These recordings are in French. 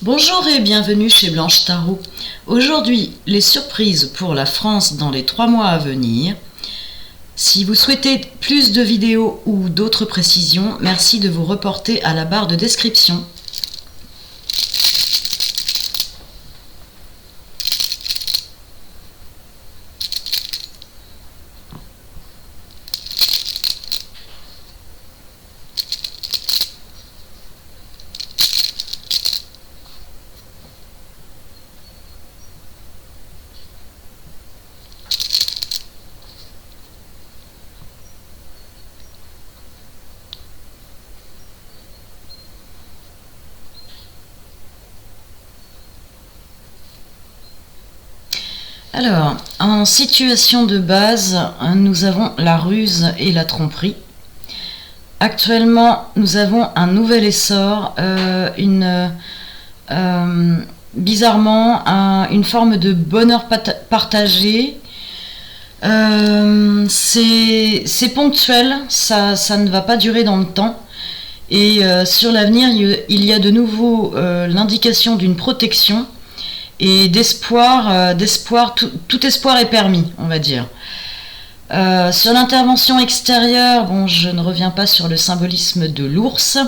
Bonjour et bienvenue chez Blanche Tarot. Aujourd'hui, les surprises pour la France dans les 3 mois à venir. Si vous souhaitez plus de vidéos ou d'autres précisions, merci de vous reporter à la barre de description. Alors, en situation de base, nous avons la ruse et la tromperie. Actuellement, nous avons un nouvel essor, bizarrement, une forme de bonheur partagé. C'est ponctuel, ça ne va pas durer dans le temps. Et sur l'avenir, il y a de nouveau l'indication d'une protection et d'espoir. Tout espoir est permis, on va dire. Sur l'intervention extérieure, bon, je ne reviens pas sur le symbolisme de l'ours.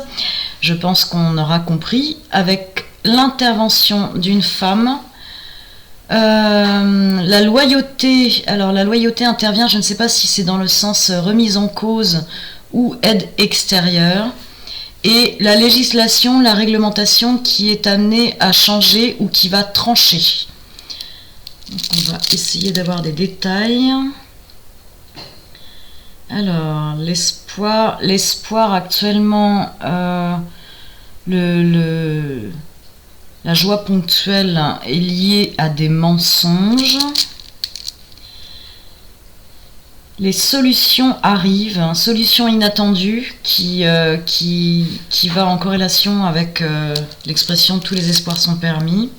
Je pense qu'on aura compris. Avec l'intervention d'une femme, la loyauté. Alors la loyauté intervient, je ne sais pas si c'est dans le sens remise en cause ou aide extérieure. Et la législation, la réglementation qui est amenée à changer ou qui va trancher. Donc on va essayer d'avoir des détails. Alors, l'espoir actuellement, la joie ponctuelle est liée à des mensonges. Les solutions arrivent, solution inattendue qui va en corrélation avec l'expression « tous les espoirs sont permis ».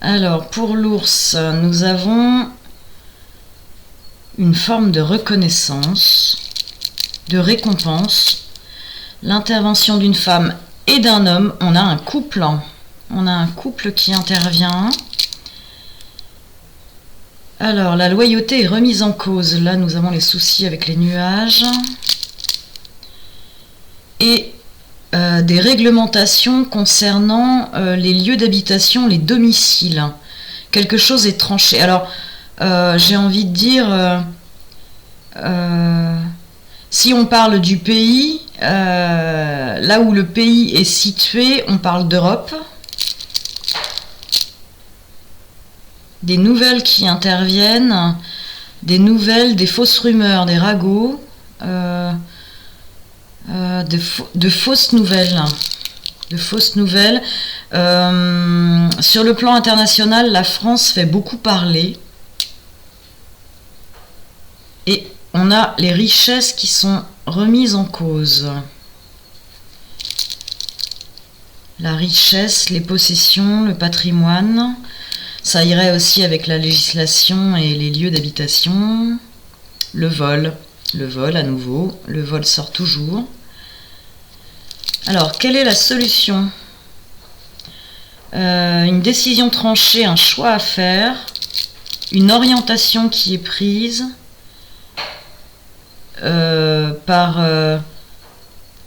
Alors, pour l'ours, nous avons une forme de reconnaissance, de récompense, l'intervention d'une femme et d'un homme. On a un couple qui intervient. Alors, la loyauté est remise en cause. Là, nous avons les soucis avec les nuages. Et des réglementations concernant les lieux d'habitation, les domiciles. Quelque chose est tranché. Alors, j'ai envie de dire, si on parle du pays, là où le pays est situé, on parle d'Europe. Des nouvelles qui interviennent, des nouvelles, des fausses rumeurs, des ragots, de fausses nouvelles. Sur le plan international, la France fait beaucoup parler. Et on a les richesses qui sont remises en cause. La richesse, les possessions, le patrimoine. Ça irait aussi avec la législation et les lieux d'habitation. Le vol à nouveau. Le vol sort toujours. Alors, quelle est la solution ? Une décision tranchée, un choix à faire. Une orientation qui est prise. Par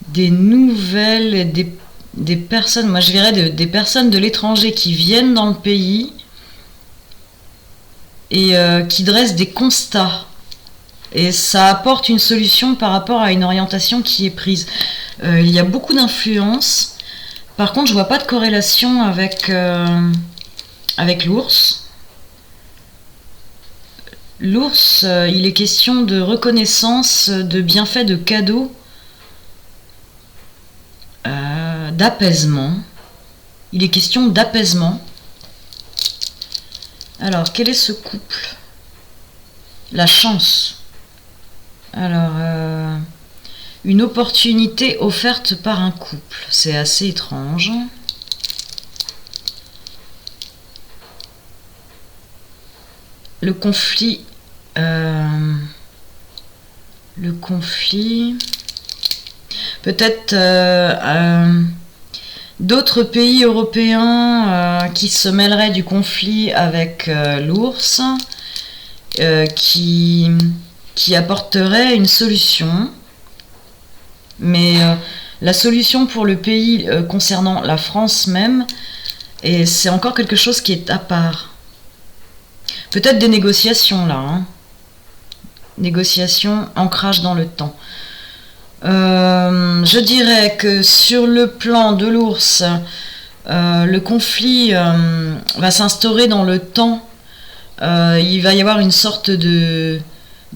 des nouvelles et des personnes, moi je dirais des personnes de l'étranger qui viennent dans le pays et qui dressent des constats. Et ça apporte une solution par rapport à une orientation qui est prise. Il y a beaucoup d'influence. Par contre, je vois pas de corrélation avec l'ours. L'ours, il est question de reconnaissance, de bienfaits, de cadeaux, d'apaisement. Il est question d'apaisement. Alors, quel est ce couple ? La chance. Alors, une opportunité offerte par un couple. C'est assez étrange. Le conflit. Peut-être d'autres pays européens qui se mêleraient du conflit avec l'ours, qui apporterait une solution. Mais la solution pour le pays concernant la France même, et c'est encore quelque chose qui est à part. Peut-être des négociations là, hein. Négociations, ancrage dans le temps. Je dirais que sur le plan de l'ours, le conflit va s'instaurer dans le temps. Il va y avoir une sorte de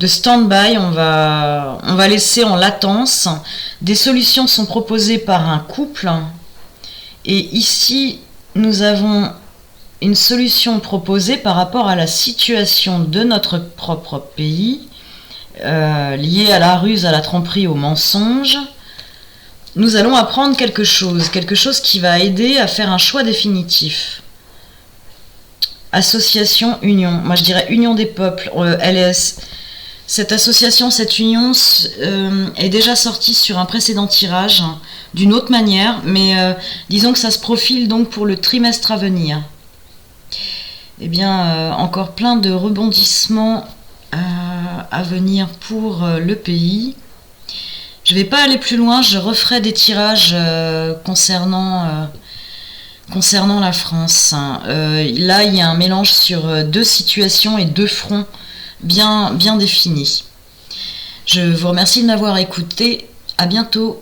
stand-by, on va laisser en latence. Des solutions sont proposées par un couple. Et ici, nous avons une solution proposée par rapport à la situation de notre propre pays, liée à la ruse, à la tromperie, au mensonge. Nous allons apprendre quelque chose qui va aider à faire un choix définitif. Association, union. Moi, je dirais union des peuples. Cette association, cette union est déjà sortie sur un précédent tirage, d'une autre manière, mais disons que ça se profile donc pour le trimestre à venir. Eh bien, encore plein de rebondissements à venir pour le pays. Je ne vais pas aller plus loin, je referai des tirages concernant la France. Là, il y a un mélange sur deux situations et deux fronts bien définis. Je vous remercie de m'avoir écouté. À bientôt.